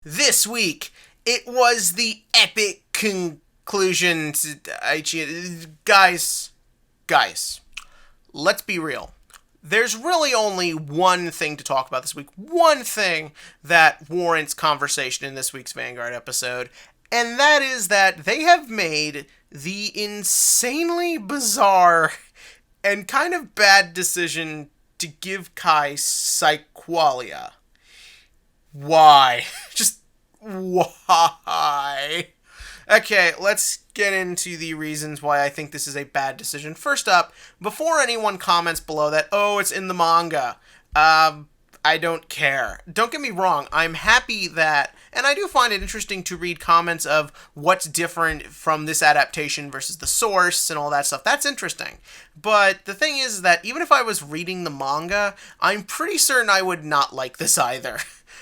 This week, it was the epic conclusion to guys, let's be real. There's really only one thing to talk about this week. One thing that warrants conversation in this week's Vanguard episode, and that is that they have made the insanely bizarre and kind of bad decision to give Kai psyqualia. Why? Just why? Okay, let's get into the reasons why I think this is a bad decision. First up, before anyone comments below that, oh, it's in the manga, I don't care. Don't get me wrong, I'm happy that, and I do find it interesting to read comments of what's different from this adaptation versus the source and all that stuff. That's interesting. But the thing is that even if I was reading the manga, I'm pretty certain I would not like this either.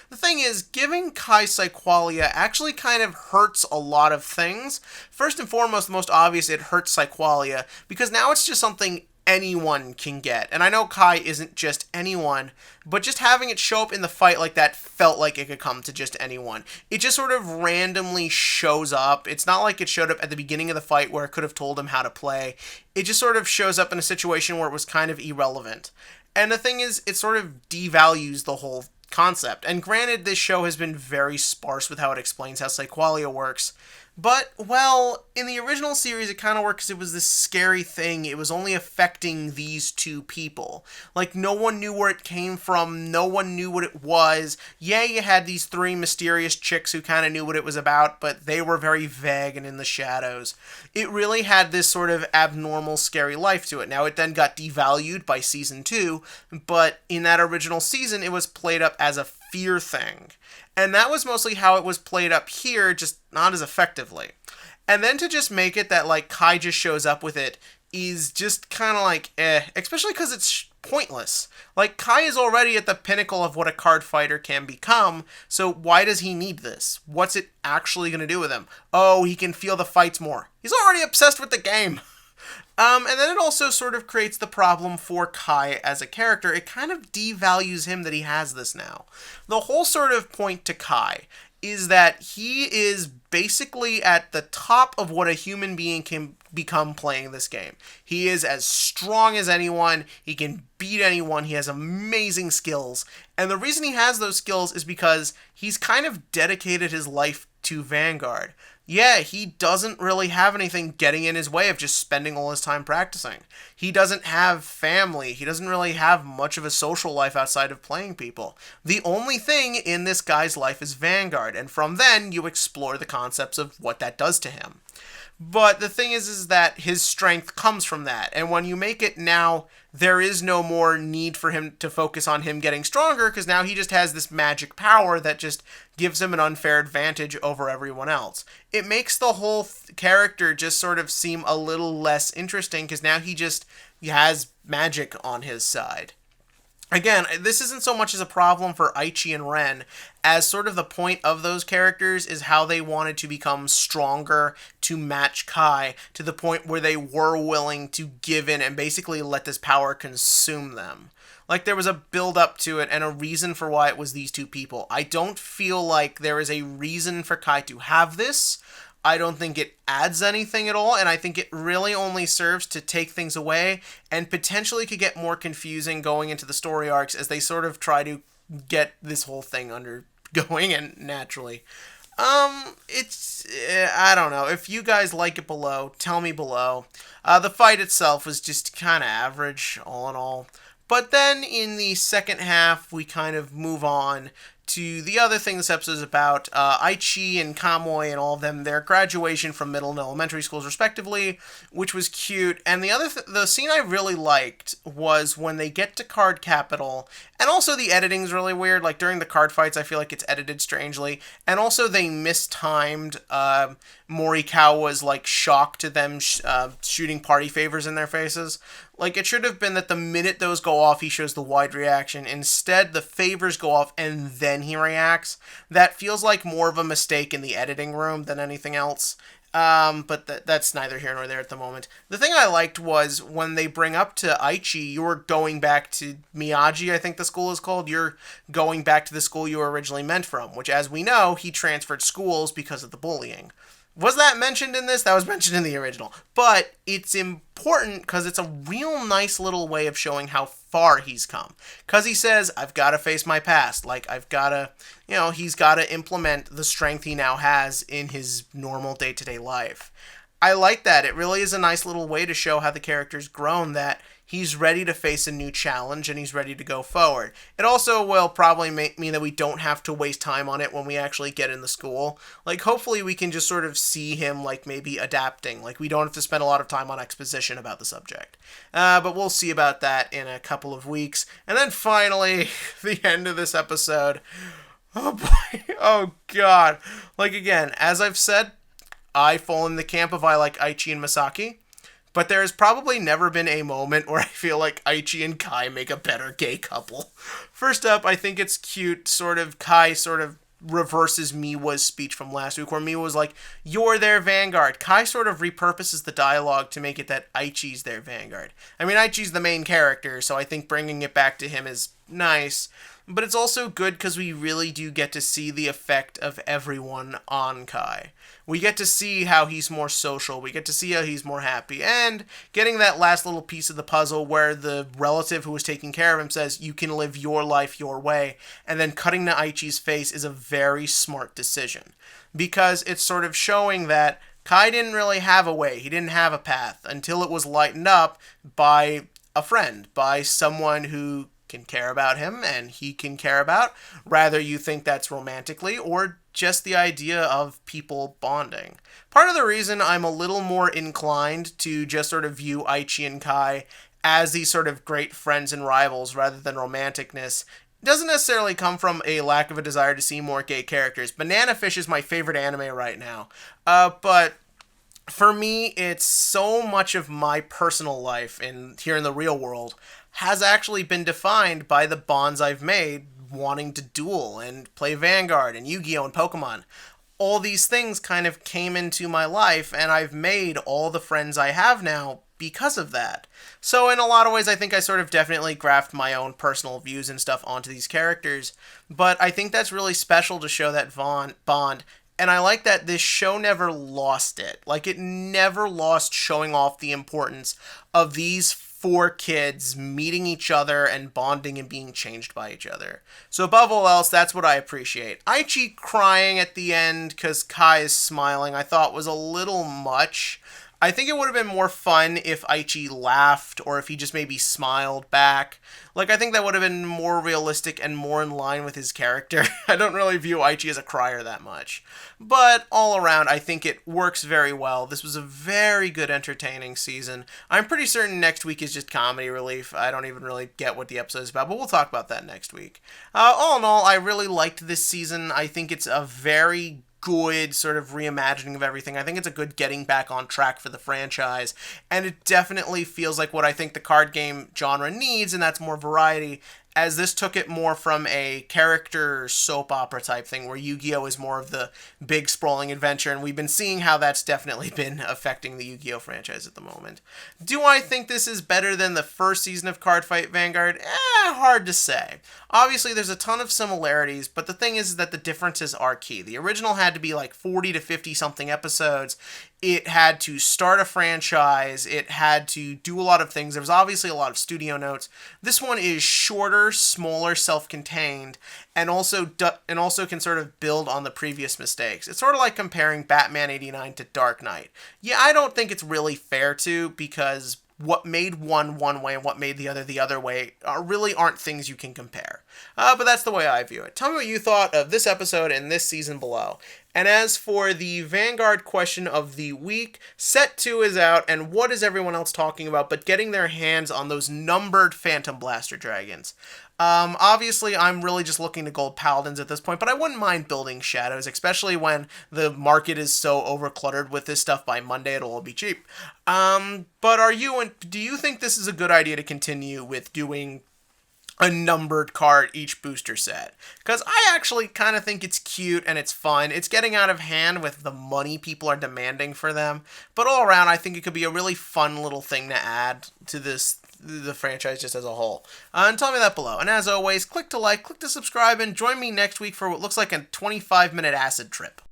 The thing is, giving Kai psyqualia actually kind of hurts a lot of things. First and foremost, the most obvious, it hurts psyqualia, because now it's just something anyone can get. And I know Kai isn't just anyone, but just having it show up in the fight like that felt like it could come to just anyone. It just sort of randomly shows up. It's not like it showed up at the beginning of the fight where it could have told him how to play. It just sort of shows up in a situation where it was kind of irrelevant. And the thing is, it sort of devalues the whole concept. And granted, this show has been very sparse with how it explains how psyqualia works. But, well, in the original series, it kind of worked because it was this scary thing. It was only affecting these two people. Like, no one knew where it came from. No one knew what it was. Yeah, you had these three mysterious chicks who kind of knew what it was about, but they were very vague and in the shadows. It really had this sort of abnormal, scary life to it. Now, it then got devalued by season 2, but in that original season, it was played up as a fear thing. And that was mostly how it was played up here, just not as effectively. And then to just make it that, like, Kai just shows up with it is just kind of like, especially because it's pointless. Like, Kai is already at the pinnacle of what a card fighter can become, so why does he need this? What's it actually going to do with him? Oh, he can feel the fights more. He's already obsessed with the game. And then it also sort of creates the problem for Kai as a character. It kind of devalues him that he has this now. The whole sort of point to Kai is that he is basically at the top of what a human being can become playing this game. He is as strong as anyone. He can beat anyone. He has amazing skills. And the reason he has those skills is because he's kind of dedicated his life to Vanguard. Yeah, he doesn't really have anything getting in his way of just spending all his time practicing. He doesn't have family. He doesn't really have much of a social life outside of playing people. The only thing in this guy's life is Vanguard, and from then you explore the concepts of what that does to him. But the thing is that his strength comes from that. And when you make it now, there is no more need for him to focus on him getting stronger, because now he just has this magic power that just gives him an unfair advantage over everyone else. It makes the whole character just sort of seem a little less interesting, because now he has magic on his side. Again, this isn't so much as a problem for Aichi and Ren, as sort of the point of those characters is how they wanted to become stronger to match Kai, to the point where they were willing to give in and basically let this power consume them. Like, there was a build up to it and a reason for why it was these two people. I don't feel like there is a reason for Kai to have this. I don't think it adds anything at all, and I think it really only serves to take things away and potentially could get more confusing going into the story arcs as they sort of try to get this whole thing undergoing and naturally. I don't know. If you guys like it below, tell me below. The fight itself was just kind of average, all in all. But then in the second half, we kind of move on to the other thing this episode is about. Aichi and Kamui and all of them, their graduation from middle and elementary schools respectively, which was cute. And the scene I really liked was when they get to Card Capital, and also the editing's really weird. Like, during the card fights, I feel like it's edited strangely. And also they mistimed Morikawa's, like, shock to them shooting party favors in their faces. Like, it should have been that the minute those go off, he shows the wide reaction. Instead, the favors go off and then he reacts. That feels like more of a mistake in the editing room than anything else. But that's neither here nor there at the moment. The thing I liked was when they bring up to Aichi, you're going back to Miyagi, I think the school is called. You're going back to the school you were originally meant from, which, as we know, he transferred schools because of the bullying. Was that mentioned in this? That was mentioned in the original. But it's important because it's a real nice little way of showing how far he's come. Because he says, I've got to face my past. Like, I've got to, he's got to implement the strength he now has in his normal day-to-day life. I like that. It really is a nice little way to show how the character's grown, that he's ready to face a new challenge and he's ready to go forward. It also will probably mean that we don't have to waste time on it when we actually get in the school. Like, hopefully we can just sort of see him, like, maybe adapting. Like, we don't have to spend a lot of time on exposition about the subject. But we'll see about that in a couple of weeks. And then finally, the end of this episode. Oh boy. Oh god. Like, again, as I've said, I fall in the camp of I like Aichi and Masaki. But there has probably never been a moment where I feel like Aichi and Kai make a better gay couple. First up, I think it's cute, Kai sort of reverses Miwa's speech from last week, where Miwa was like, you're their vanguard. Kai sort of repurposes the dialogue to make it that Aichi's their vanguard. I mean, Aichi's the main character, so I think bringing it back to him is nice. But it's also good because we really do get to see the effect of everyone on Kai. We get to see how he's more social. We get to see how he's more happy. And getting that last little piece of the puzzle where the relative who was taking care of him says, you can live your life your way. And then cutting to Aichi's face is a very smart decision. Because it's sort of showing that Kai didn't really have a way. He didn't have a path until it was lightened up by a friend, by someone who can care about him and he can care about, rather you think that's romantically or just the idea of people bonding. Part of the reason I'm a little more inclined to just sort of view Aichi and Kai as these sort of great friends and rivals rather than romanticness doesn't necessarily come from a lack of a desire to see more gay characters. Banana Fish is my favorite anime right now, but for me, it's so much of my personal life here in the real world has actually been defined by the bonds I've made wanting to duel and play Vanguard and Yu-Gi-Oh! And Pokemon. All these things kind of came into my life, and I've made all the friends I have now because of that. So in a lot of ways, I think I sort of definitely grafted my own personal views and stuff onto these characters, but I think that's really special to show that bond. And I like that this show never lost it. Like, it never lost showing off the importance of these four kids meeting each other and bonding and being changed by each other. So above all else, that's what I appreciate. Aichi crying at the end because Kai is smiling, I thought was a little much. I think it would have been more fun if Aichi laughed or if he just maybe smiled back. Like, I think that would have been more realistic and more in line with his character. I don't really view Aichi as a crier that much. But all around, I think it works very well. This was a very good, entertaining season. I'm pretty certain next week is just comedy relief. I don't even really get what the episode is about, but we'll talk about that next week. All in all, I really liked this season. I think it's a very good sort of reimagining of everything. I think it's a good getting back on track for the franchise, and it definitely feels like what I think the card game genre needs, and that's more variety, as this took it more from a character soap opera type thing, where Yu-Gi-Oh! Is more of the big sprawling adventure, and we've been seeing how that's definitely been affecting the Yu-Gi-Oh! Franchise at the moment. Do I think this is better than the first season of Cardfight Vanguard? Hard to say. Obviously, there's a ton of similarities, but the thing is that the differences are key. The original had to be like 40 to 50 something episodes. It had to start a franchise. It had to do a lot of things. There was obviously a lot of studio notes. This one is shorter, smaller, self-contained, and also can sort of build on the previous mistakes. It's sort of like comparing Batman 89 to Dark Knight. Yeah, I don't think it's really fair to, because what made one way and what made the other way really aren't things you can compare. But that's the way I view it. Tell me what you thought of this episode and this season below. And as for the Vanguard question of the week, Set 2 is out, and what is everyone else talking about but getting their hands on those numbered Phantom Blaster Dragons? Obviously, I'm really just looking to gold paladins at this point, but I wouldn't mind building shadows, especially when the market is so overcluttered with this stuff. By Monday, it'll all be cheap. But do you think this is a good idea to continue with doing a numbered card each booster set? Because I actually kind of think it's cute and it's fun. It's getting out of hand with the money people are demanding for them, but all around, I think it could be a really fun little thing to add to the franchise just as a whole. And tell me that below. And as always, click to like, click to subscribe, and join me next week for what looks like a 25-minute acid trip.